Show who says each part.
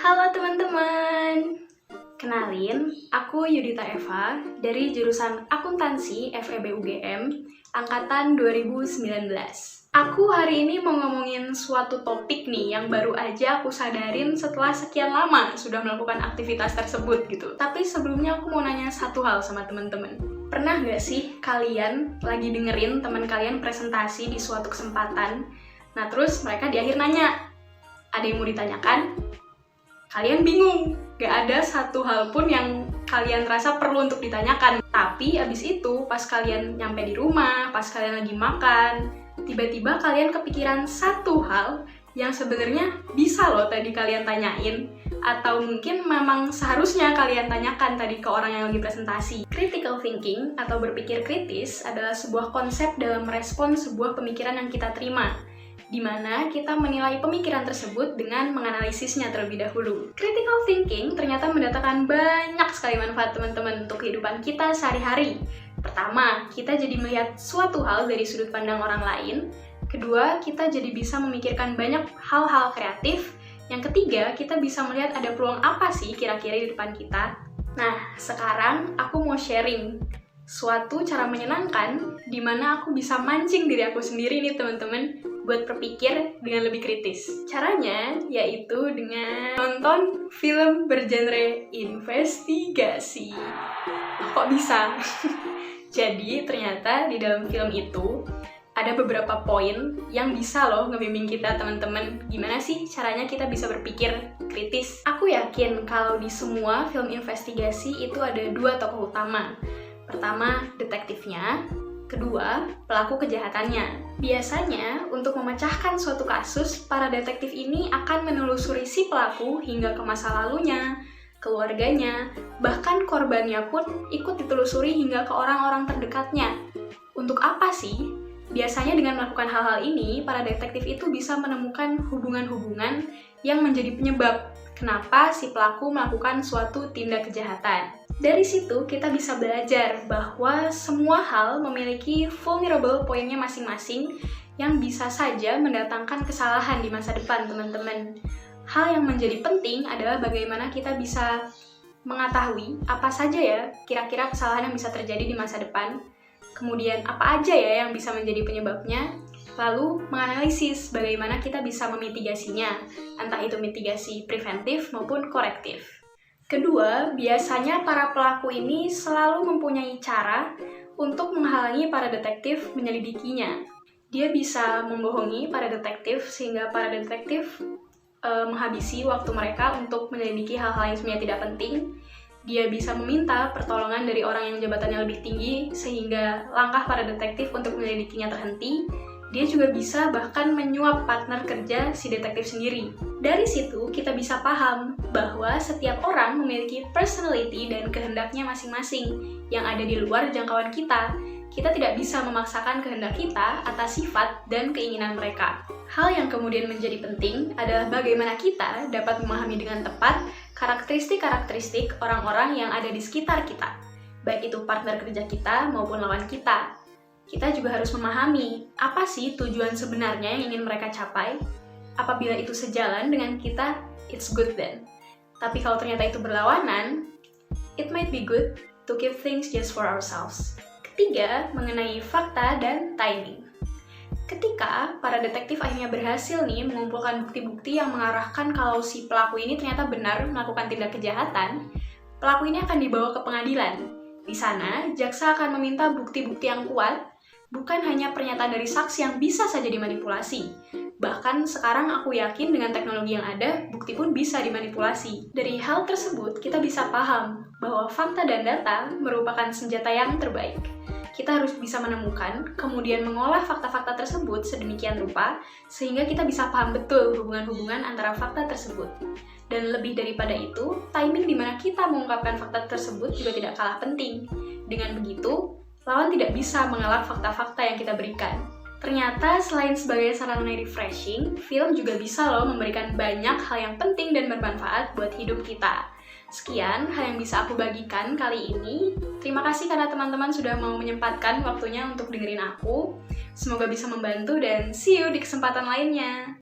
Speaker 1: Halo teman-teman, kenalin, aku Yudita Eva dari jurusan Akuntansi FEB UGM Angkatan 2019. Aku hari ini mau ngomongin suatu topik nih yang baru aja aku sadarin setelah sekian lama sudah melakukan aktivitas tersebut gitu. Tapi sebelumnya aku mau nanya satu hal sama teman-teman. Pernah nggak sih kalian lagi dengerin teman kalian presentasi di suatu kesempatan? Nah terus mereka di akhir nanya, ada yang mau ditanyakan? Kalian bingung, gak ada satu hal pun yang kalian rasa perlu untuk ditanyakan. Tapi abis itu, pas kalian nyampe di rumah, pas kalian lagi makan, tiba-tiba kalian kepikiran satu hal yang sebenarnya bisa loh tadi kalian tanyain, atau mungkin memang seharusnya kalian tanyakan tadi ke orang yang lagi presentasi. Critical thinking atau berpikir kritis adalah sebuah konsep dalam merespon sebuah pemikiran yang kita terima, di mana kita menilai pemikiran tersebut dengan menganalisisnya terlebih dahulu. Critical thinking ternyata mendatangkan banyak sekali manfaat teman-teman untuk kehidupan kita sehari-hari. Pertama, kita jadi melihat suatu hal dari sudut pandang orang lain. Kedua, kita jadi bisa memikirkan banyak hal-hal kreatif. Yang ketiga, kita bisa melihat ada peluang apa sih kira-kira di depan kita. Nah, sekarang aku mau sharing suatu cara menyenangkan di mana aku bisa mancing diri aku sendiri nih teman-teman buat berpikir dengan lebih kritis. Caranya yaitu dengan nonton film bergenre investigasi. Kok bisa? Jadi ternyata di dalam film itu ada beberapa poin yang bisa loh ngebimbing kita teman-teman gimana sih caranya kita bisa berpikir kritis. Aku yakin kalau di semua film investigasi itu ada dua tokoh utama. Pertama, detektifnya. Kedua, pelaku kejahatannya. Biasanya, untuk memecahkan suatu kasus, para detektif ini akan menelusuri si pelaku hingga ke masa lalunya, keluarganya, bahkan korbannya pun ikut ditelusuri hingga ke orang-orang terdekatnya. Untuk apa sih? Biasanya dengan melakukan hal-hal ini, para detektif itu bisa menemukan hubungan-hubungan yang menjadi penyebab kenapa si pelaku melakukan suatu tindak kejahatan. Dari situ kita bisa belajar bahwa semua hal memiliki vulnerable poinnya masing-masing yang bisa saja mendatangkan kesalahan di masa depan, teman-teman. Hal yang menjadi penting adalah bagaimana kita bisa mengetahui apa saja ya kira-kira kesalahan yang bisa terjadi di masa depan, kemudian apa aja ya yang bisa menjadi penyebabnya, lalu menganalisis bagaimana kita bisa memitigasinya, entah itu mitigasi preventif maupun korektif. Kedua, biasanya para pelaku ini selalu mempunyai cara untuk menghalangi para detektif menyelidikinya. Dia bisa membohongi para detektif sehingga para detektif menghabisi waktu mereka untuk menyelidiki hal-hal yang sebenarnya tidak penting. Dia bisa meminta pertolongan dari orang yang jabatannya lebih tinggi sehingga langkah para detektif untuk menyelidikinya terhenti. Dia juga bisa bahkan menyuap partner kerja si detektif sendiri. Dari situ kita bisa paham bahwa setiap orang memiliki personality dan kehendaknya masing-masing yang ada di luar jangkauan kita. Kita tidak bisa memaksakan kehendak kita atas sifat dan keinginan mereka. Hal yang kemudian menjadi penting adalah bagaimana kita dapat memahami dengan tepat karakteristik-karakteristik orang-orang yang ada di sekitar kita, baik itu partner kerja kita maupun lawan kita. Kita juga harus memahami apa sih tujuan sebenarnya yang ingin mereka capai. Apabila itu sejalan dengan kita, it's good then. Tapi kalau ternyata itu berlawanan, it might be good to keep things just for ourselves. Ketiga, mengenai fakta dan timing. Ketika para detektif akhirnya berhasil nih mengumpulkan bukti-bukti yang mengarahkan kalau si pelaku ini ternyata benar melakukan tindak kejahatan, pelaku ini akan dibawa ke pengadilan. Di sana, jaksa akan meminta bukti-bukti yang kuat, bukan hanya pernyataan dari saksi yang bisa saja dimanipulasi. Bahkan sekarang aku yakin dengan teknologi yang ada, bukti pun bisa dimanipulasi. Dari hal tersebut, kita bisa paham bahwa fakta dan data merupakan senjata yang terbaik. Kita harus bisa menemukan, kemudian mengolah fakta-fakta tersebut sedemikian rupa, sehingga kita bisa paham betul hubungan-hubungan antara fakta tersebut. Dan lebih daripada itu, timing di mana kita mengungkapkan fakta tersebut juga tidak kalah penting. Dengan begitu, lawan tidak bisa mengelak fakta-fakta yang kita berikan. Ternyata selain sebagai sarana refreshing, film juga bisa loh memberikan banyak hal yang penting dan bermanfaat buat hidup kita. Sekian hal yang bisa aku bagikan kali ini. Terima kasih karena teman-teman sudah mau menyempatkan waktunya untuk dengerin aku. Semoga bisa membantu dan see you di kesempatan lainnya.